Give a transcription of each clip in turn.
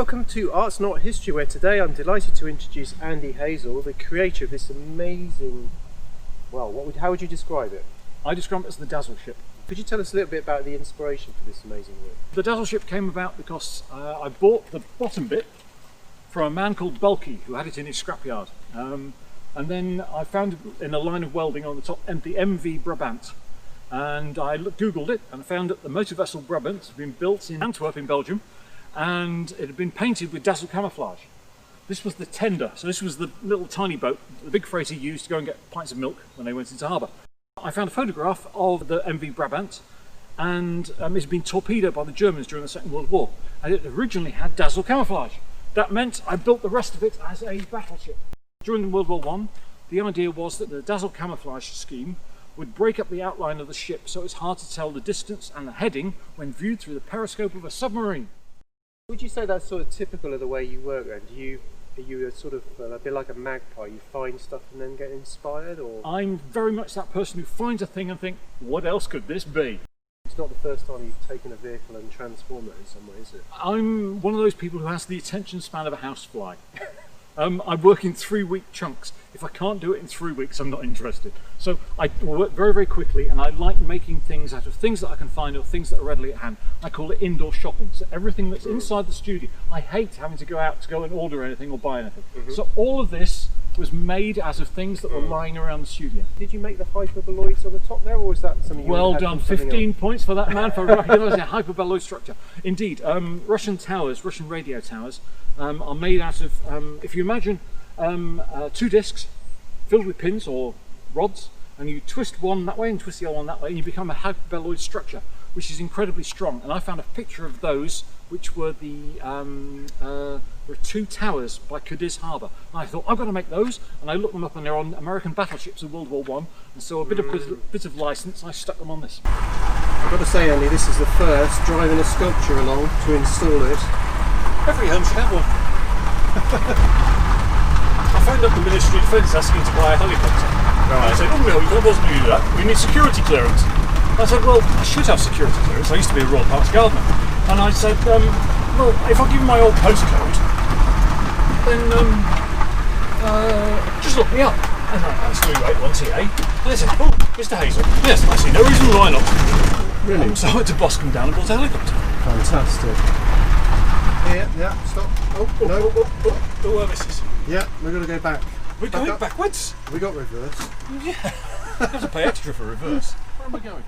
welcome to Art's Not History, where today I'm delighted to introduce Andy Hazell, the creator of this amazing, well, how would you describe it? I describe it as the Dazzle ship. Could you tell us a little bit about the inspiration for this amazing work? The Dazzle ship came about because I bought the bottom bit from a man called Bulky, who had it in his scrapyard. And then I found it in a line of welding on the top, the MV Brabant. And I googled it and found that the motor vessel Brabant had been built in Antwerp in Belgium, and it had been painted with dazzle camouflage. This was the tender, so this was the little tiny boat the big freighter used to go and get pints of milk when they went into harbour. I found a photograph of the MV Brabant, and it had been torpedoed by the Germans during the Second World War, and it originally had dazzle camouflage. That meant I built the rest of it as a battleship. During World War I, the idea was that the dazzle camouflage scheme would break up the outline of the ship so it's hard to tell the distance and the heading when viewed through the periscope of a submarine. Would you say that's sort of typical of the way you work then? Are you a sort of a bit like a magpie? You find stuff and then get inspired, or? I'm very much that person who finds a thing and think, what else could this be? It's not the first time you've taken a vehicle and transformed it in some way, is it? I'm one of those people who has the attention span of a housefly. I work in 3-week chunks. If I can't do it in 3 weeks, I'm not interested. So I work very, very quickly, and I like making things out of things that I can find or things that are readily at hand. I call it indoor shopping. So everything that's inside the studio, I hate having to go out to go and order anything or buy anything. So all of this was made out of things that were lying around the studio. Did you make the hyperboloids on the top there, or was that something you Well had done, from something 15 else? points for that man for recognising a hyperboloid structure. Indeed, Russian towers, Russian radio towers, are made out of, if you imagine 2 discs filled with pins or rods, and you twist one that way and twist the other one that way, and you become a hyperboloid structure, which is incredibly strong. And I found a picture of those, which were there were 2 towers by Cadiz Harbour. And I thought, I've got to make those, and I looked them up, and they're on American battleships of World War I. And so a bit of license, I stuck them on this. I've got to say, Andy, this is the first driving a sculpture along to install it. Every home should have one. I phoned up the Ministry of Defence asking to buy a helicopter. Right. I said, oh no, we can't possibly do that. We need security clearance. I said, well, I should have security clearance. I used to be a Royal Parks gardener. And I said, well, if I give you my old postcode, then just look me up. And that's 381TA. And they said, oh, Mr. Hazell, yes, I see no reason why not. Really? So I had to bosk them down and bought a helicopter. Fantastic. Yeah, stop. Oh, misses. Yeah, we're going to go back. We're going backwards? We got reverse. Yeah. I have to pay extra for reverse. Where am I going?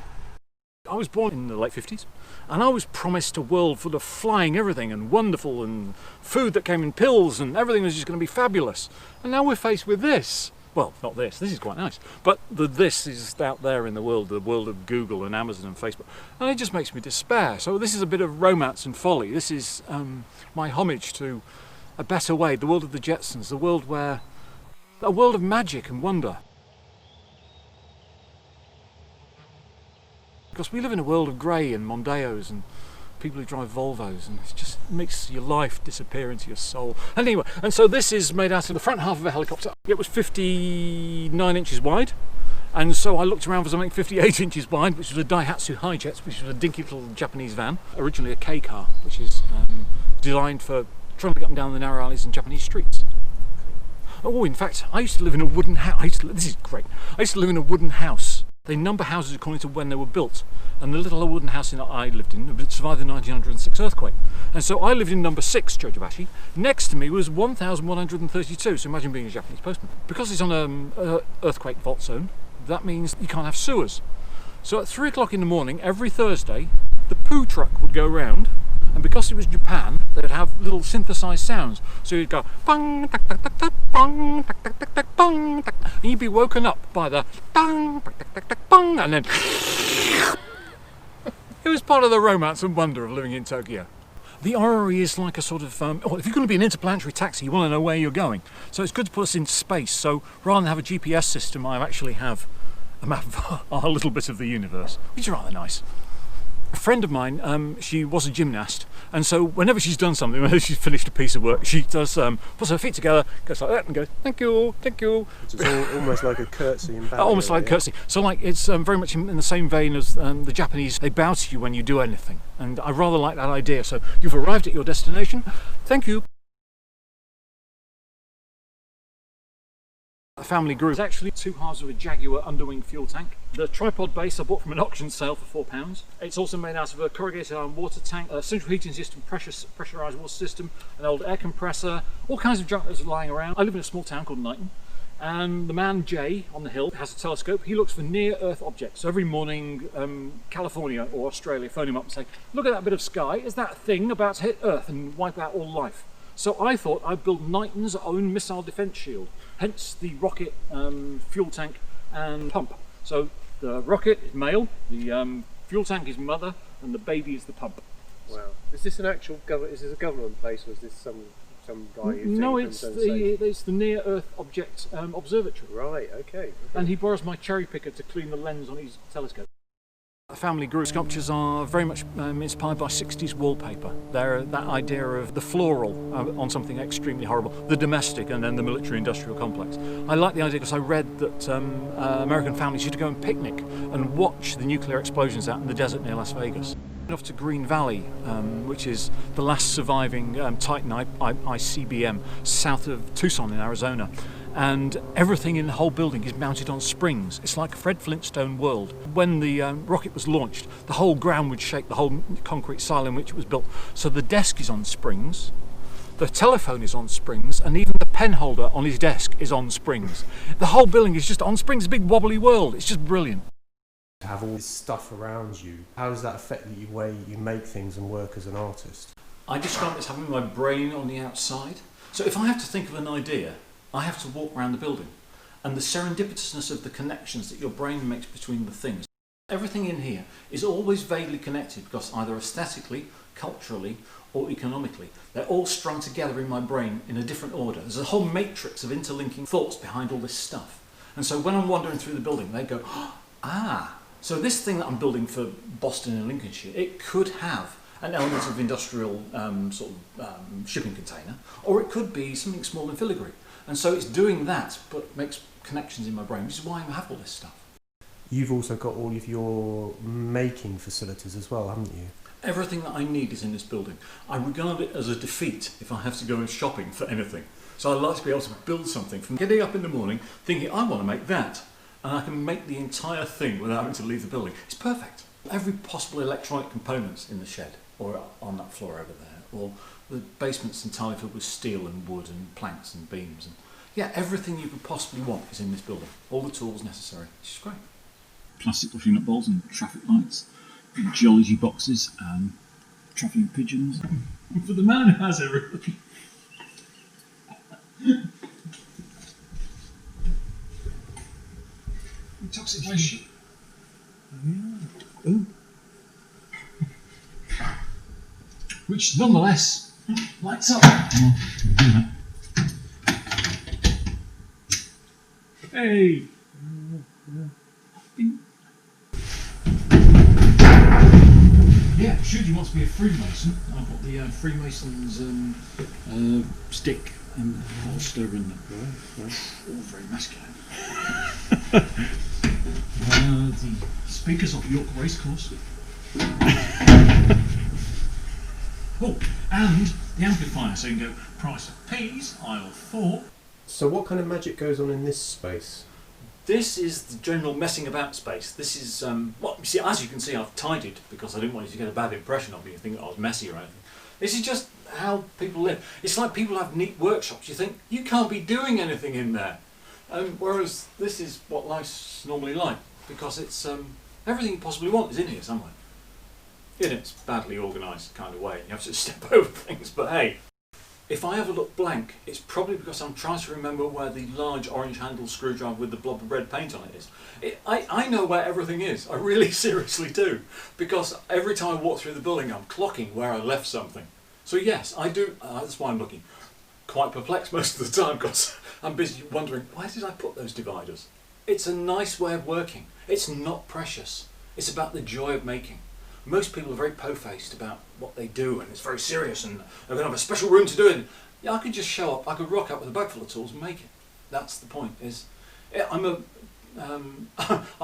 I was born in the late 50s, and I was promised a world full of flying everything and wonderful, and food that came in pills, and everything was just going to be fabulous. And now we're faced with this. Well, not this. This is quite nice. But this is out there in the world of Google and Amazon and Facebook. And it just makes me despair. So this is a bit of romance and folly. This is my homage to a better way, the world of the Jetsons, a world of magic and wonder. Because we live in a world of grey and Mondeos and people who drive Volvos, and it just makes your life disappear into your soul. Anyway, and so this is made out of the front half of a helicopter. It was 59 inches wide, and so I looked around for something 58 inches wide, which was a Daihatsu Hi-Jet, which was a dinky little Japanese van, originally a K car, which is designed for trying to get them down the narrow alleys in Japanese streets. Oh, in fact, I used to live in a wooden house. This is great. I used to live in a wooden house. They number houses according to when they were built. And the little wooden house that I lived in survived the 1906 earthquake. And so I lived in number 6, Jojobashi. Next to me was 1132. So imagine being a Japanese postman. Because it's on an earthquake fault zone, that means you can't have sewers. So at 3 o'clock in the morning, every Thursday, the poo truck would go round. And because it was Japan, they'd have little synthesized sounds. So you'd go bang, tak, tak, tak, tak, bang, tak, tak, tak, tak, bang, tak, and you'd be woken up by the bang, tak, tak, tak, tak, bang, and then it was part of the romance and wonder of living in Tokyo. The orrery is like a sort of, if you're going to be an interplanetary taxi, you want to know where you're going. So it's good to put us in space. So rather than have a GPS system, I actually have a map of our little bit of the universe, which is rather nice. A friend of mine, she was a gymnast, and so whenever she's done something, whenever she's finished a piece of work, she does puts her feet together, goes like that, and goes, "Thank you, thank you." It's almost like a curtsy in ballet. Almost like a curtsy. So like it's very much in the same vein as the Japanese. They bow to you when you do anything, and I rather like that idea. So you've arrived at your destination. Thank you. The family grew. It's actually 2 halves of a Jaguar underwing fuel tank. The tripod base I bought from an auction sale for £4. It's also made out of a corrugated iron water tank, a central heating system, pressurised water system, an old air compressor, all kinds of junk that's lying around. I live in a small town called Knighton, and the man Jay on the hill has a telescope. He looks for near-Earth objects. So every morning, California or Australia phone him up and say, "Look at that bit of sky. Is that thing about to hit Earth and wipe out all life?" So I thought I'd build Knighton's own missile defence shield, hence the rocket, fuel tank and pump. So the rocket is male, the fuel tank is mother, and the baby is the pump. Wow. Is this an actual is this a government place, or is this some guy who's No, doing it it's the Near Earth Object Observatory. Right, okay. And he borrows my cherry picker to clean the lens on his telescope. The family group sculptures are very much inspired by 60s wallpaper. They're that idea of the floral on something extremely horrible, the domestic, and then the military-industrial complex. I like the idea because I read that American families used to go and picnic and watch the nuclear explosions out in the desert near Las Vegas. Off to Green Valley, which is the last surviving Titan ICBM south of Tucson in Arizona. And everything in the whole building is mounted on springs. It's like a Fred Flintstone world. When the rocket was launched, the whole ground would shake, the whole concrete silo in which it was built. So the desk is on springs, the telephone is on springs, and even the pen holder on his desk is on springs. The whole building is just on springs, a big wobbly world. It's just brilliant. To have all this stuff around you, how does that affect the way you make things and work as an artist? I describe it as having my brain on the outside. So if I have to think of an idea, I have to walk around the building, and the serendipitousness of the connections that your brain makes between the things. Everything in here is always vaguely connected because either aesthetically, culturally, or economically, they're all strung together in my brain in a different order. There's a whole matrix of interlinking thoughts behind all this stuff. And so when I'm wandering through the building, they go, "Ah, so this thing that I'm building for Boston and Lincolnshire, it could have an element of industrial shipping container, or it could be something small and filigree." And so it's doing that, but makes connections in my brain, which is why I have all this stuff. You've also got all of your making facilities as well, haven't you? Everything that I need is in this building. I regard it as a defeat if I have to go shopping for anything. So I like to be able to build something from getting up in the morning, thinking I want to make that, and I can make the entire thing without having to leave the building. It's perfect. Every possible electronic component's in the shed, or on that floor over there, or the basement's entirely filled with steel and wood and planks and beams, and yeah, everything you could possibly want is in this building. All the tools necessary, which is great. Plastic washing up bowls and traffic lights, geology boxes and traffic pigeons. For the man who has everything. Intoxication. Oh, yeah. Ooh. Which nonetheless lights up. Hey! Yeah, should you want to be a Freemason, I've got the Freemason's stick and holster and all very masculine. The speakers of York Racecourse. Oh, and the amplifier, so you can go price of peas, aisle 4. So what kind of magic goes on in this space? This is the general messing about space. This is, well, you see, as you can see, I've tidied because I didn't want you to get a bad impression of me and think that I was messy or anything. This is just how people live. It's like people have neat workshops. You think, you can't be doing anything in there. Whereas this is what life's normally like, because it's everything you possibly want is in here somewhere. In its badly organised kind of way, you have to step over things, but hey. If I ever look blank, it's probably because I'm trying to remember where the large orange handle screwdriver with the blob of red paint on it is. I know where everything is, I really seriously do, because every time I walk through the building I'm clocking where I left something. So yes, I do, that's why I'm looking quite perplexed most of the time, because I'm busy wondering, where did I put those dividers? It's a nice way of working, it's not precious, it's about the joy of making. Most people are very po-faced about what they do, and it's very serious, and they're going to have a special room to do it. Yeah, I could just show up. I could rock up with a bag full of tools and make it. That's the point. I'm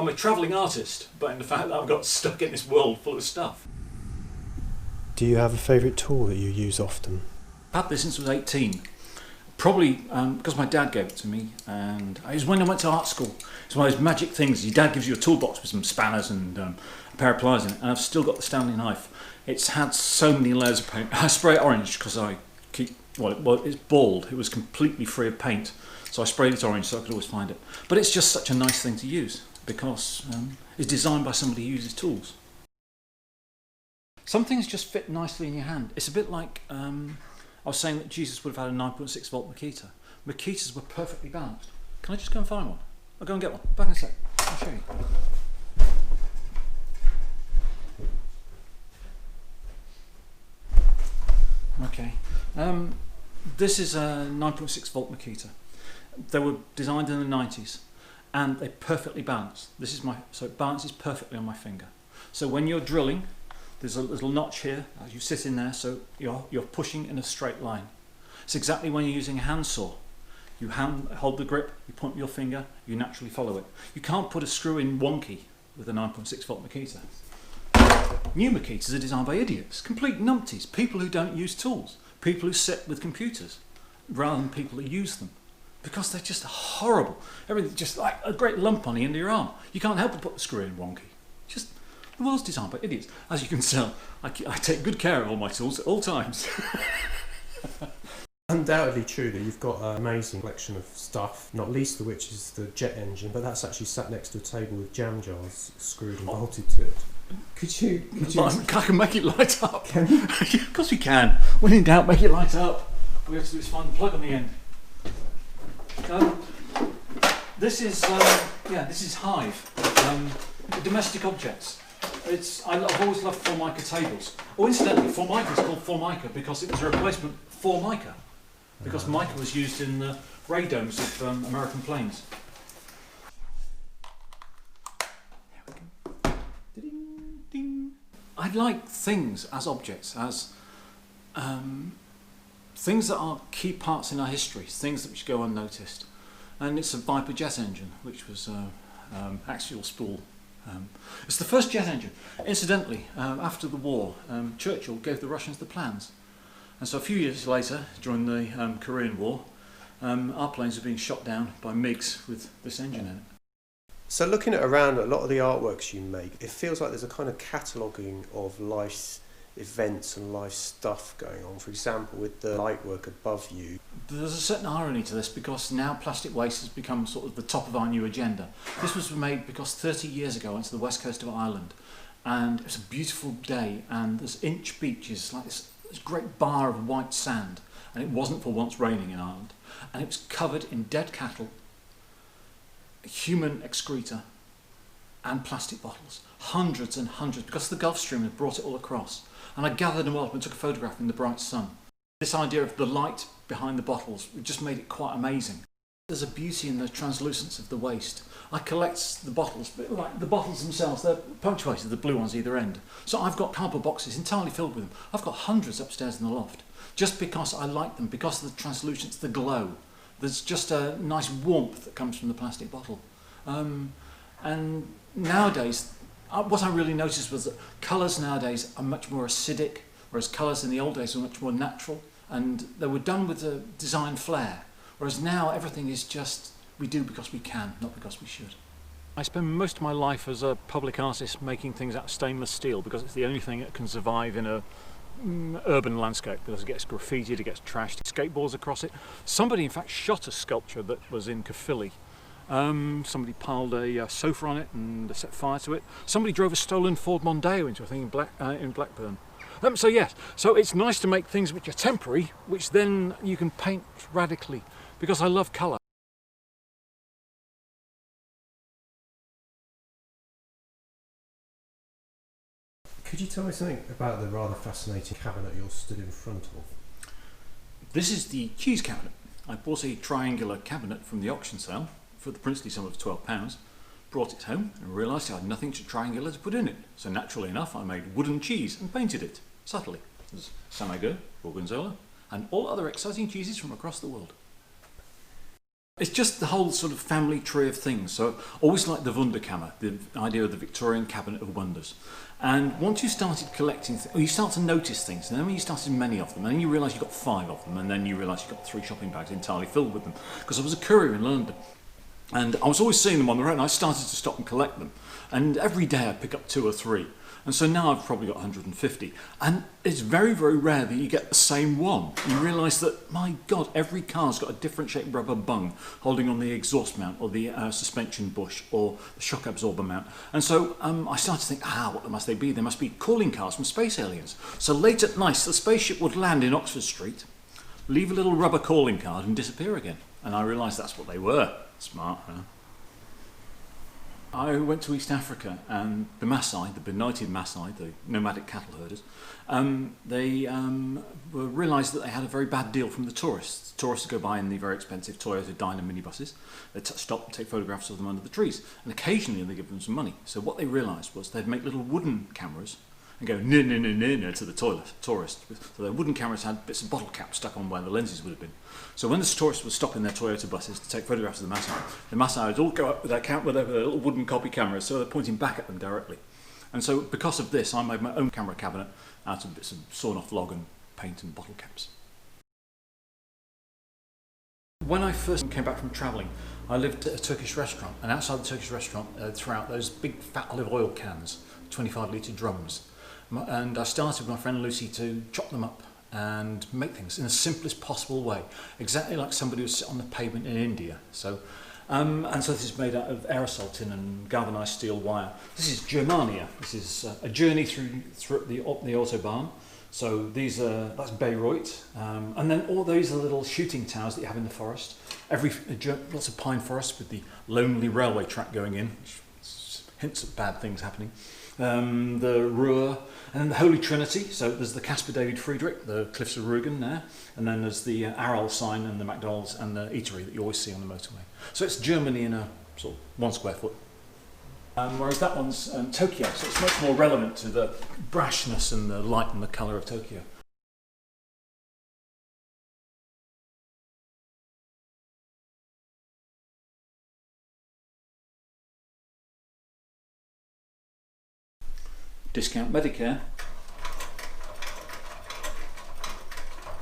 a travelling artist, but in the fact that I've got stuck in this world full of stuff. Do you have a favourite tool that you use often? I've had this since I was 18. Probably because my dad gave it to me, and it was when I went to art school. It's one of those magic things. Your dad gives you a toolbox with some spanners and a pair of pliers in it, and I've still got the Stanley knife. It's had so many layers of paint. I spray it orange because it's bald. It was completely free of paint, so I sprayed it orange so I could always find it. But it's just such a nice thing to use because it's designed by somebody who uses tools. Some things just fit nicely in your hand. It's a bit like I was saying that Jesus would have had a 9.6 volt Makita. Makitas were perfectly balanced. Can I just go and find one? I'll go and get one. Back in a sec. I'll show you. Okay. This is a 9.6 volt Makita. They were designed in the 90s, and they're perfectly balanced. So it balances perfectly on my finger. So when you're drilling, there's a little notch here as you sit in there, so you're pushing in a straight line. It's exactly when you're using a handsaw. You hold the grip, you point your finger, you naturally follow it. You can't put a screw in wonky with a 9.6 volt Makita. New Makitas are designed by idiots, complete numpties, people who don't use tools, people who sit with computers rather than people who use them. Because they're just horrible. Everything's just like a great lump on the end of your arm. You can't help but put the screw in wonky. The world's designed by idiots. As you can tell, I take good care of all my tools at all times. Undoubtedly true that you've got an amazing collection of stuff, not least of which is the jet engine, but that's actually sat next to a table with jam jars screwed and bolted to it. Could you I can make it light up. Can you? Of course we can. When in doubt, make it light up. All we have to do is find the plug on the end. This is Hive, domestic objects. I've always loved Formica tables. Oh, incidentally, Formica is called Formica because it was a replacement for mica, because mica was used in the radomes of American planes. There we go. Ding, ding. I like things as objects, as things that are key parts in our history, things that which go unnoticed. And it's a Viper jet engine, which was axial spool. It's the first jet engine. Incidentally, after the war, Churchill gave the Russians the plans. And so a few years later, during the Korean War, our planes were being shot down by MiGs with this engine in it. So looking around a lot of the artworks you make, it feels like there's a kind of cataloguing of life's events and life stuff going on. For example, with the light work above you. There's a certain irony to this because now plastic waste has become sort of the top of our new agenda. This was made because 30 years ago I went to the west coast of Ireland, and it was a beautiful day, and there's Inch beaches, like this great bar of white sand, and it wasn't for once raining in Ireland, and it was covered in dead cattle, human excreta, and plastic bottles. Hundreds and hundreds, because the Gulf Stream had brought it all across. And I gathered them all up and took a photograph in the bright sun. This idea of the light behind the bottles just made it quite amazing. There's a beauty in the translucence of the waste. I collect the bottles, but like the bottles themselves, they're punctuated, the blue ones either end. So I've got cardboard boxes entirely filled with them. I've got hundreds upstairs in the loft, just because I like them, because of the translucence, the glow. There's just a nice warmth that comes from the plastic bottle. And nowadays, what I really noticed was that colours nowadays are much more acidic, whereas colours in the old days were much more natural, and they were done with a design flair, whereas now everything is just, we do because we can, not because we should. I spend most of my life as a public artist making things out of stainless steel because it's the only thing that can survive in a urban landscape, because it gets graffitied, it gets trashed, skateboards across it. Somebody in fact shot a sculpture that was in Caerphilly. Somebody piled a sofa on it and set fire to it. Somebody drove a stolen Ford Mondeo into a thing in Blackburn. So yes, so it's nice to make things which are temporary, which then you can paint radically, because I love colour. Could you tell me something about the rather fascinating cabinet you're stood in front of? This is the cheese cabinet. I bought a triangular cabinet from the auction sale for the princely sum of £12, brought it home and realised I had nothing triangular to put in it. So naturally enough, I made wooden cheese and painted it, subtly. There's Samagö, Gorgonzola, and all other exciting cheeses from across the world. It's just the whole sort of family tree of things. So always like the Wunderkammer, the idea of the Victorian cabinet of wonders. And once you started collecting, you start to notice things, and then when you started many of them, and then you realise you've got 5 of them, and then you realise you've got 3 shopping bags entirely filled with them. Because I was a courier in London, and I was always seeing them on the road, and I started to stop and collect them. And every day I'd pick up 2 or 3. And so now I've probably got 150. And it's very, very rare that you get the same one. You realise that, my God, every car's got a different shaped rubber bung holding on the exhaust mount or the suspension bush or the shock absorber mount. And so I started to think, what must they be? They must be calling cards from space aliens. So late at night, the spaceship would land in Oxford Street, leave a little rubber calling card and disappear again. And I realised that's what they were. Smart, huh? I went to East Africa, and the Maasai, the benighted Maasai, the nomadic cattle herders, they realised that they had a very bad deal from the tourists. Tourists go by in the very expensive Toyota Dyna minibuses. They stop and take photographs of them under the trees, and occasionally they give them some money. So what they realised was they'd make little wooden cameras and go no, no, no, no, no to the tourist. So their wooden cameras had bits of bottle caps stuck on where the lenses would have been. So when the tourists were stopping their Toyota buses to take photographs of the Maasai would all go up with their little wooden copy cameras, so they're pointing back at them directly. And so because of this, I made my own camera cabinet out of bits of sawn-off log and paint and bottle caps. When I first came back from travelling, I lived at a Turkish restaurant, and outside the Turkish restaurant, threw out those big fat olive oil cans, 25-litre drums. And I started with my friend Lucy to chop them up and make things in the simplest possible way, exactly like somebody would sit on the pavement in India. So, and so this is made out of aerosol tin and galvanised steel wire. This is Germania. This is a journey through the Autobahn. So that's Bayreuth, and then all those are little shooting towers that you have in the forest. Lots of pine forest with the lonely railway track going in, which hints at bad things happening. The Ruhr, and then the Holy Trinity. So there's the Caspar David Friedrich, the Cliffs of Rügen there, and then there's the Aral sign and the McDonald's and the eatery that you always see on the motorway. So it's Germany in a sort of 1 square foot. Whereas that one's Tokyo, so it's much more relevant to the brashness and the light and the colour of Tokyo. Discount Medicare.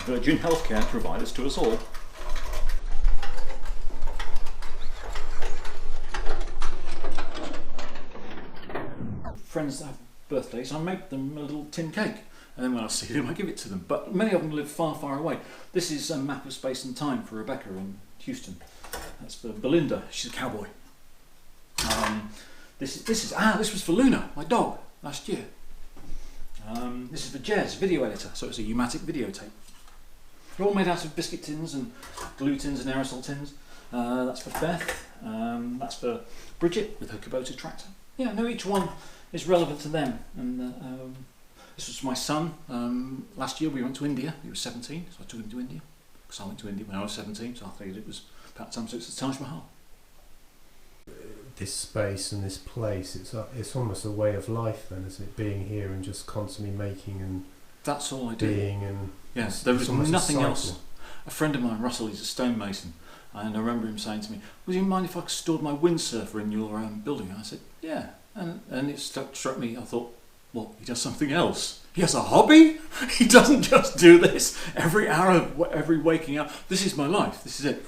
Virgin Healthcare providers to us all. Friends that have birthdays, I make them a little tin cake, and then when I see them I give it to them, but many of them live far, far away. This is a map of space and time for Rebecca in Houston. That's for Belinda, she's a cowboy. This was for Luna, my dog, last year. This is for Jez, video editor, so it's a U-matic videotape. They're all made out of biscuit tins and glue tins and aerosol tins. That's for Beth, that's for Bridget with her Kubota tractor. Yeah, no, each one is relevant to them. And this was my son. Last year we went to India. He was 17, so I took him to India. Because I went to India when I was 17, so I figured it was about time. So it's the Taj Mahal. This space and this place, it's almost a way of life then, isn't it? Being here and just constantly making and that's all I do. Being and yes, there was nothing else. A friend of mine, Russell, he's a stonemason, and I remember him saying to me, "Would you mind if I stored my windsurfer in your building?" I said, "Yeah," and it struck me. I thought, "What? He does something else? He has a hobby? He doesn't just do this every hour of every waking up. This is my life. This is it."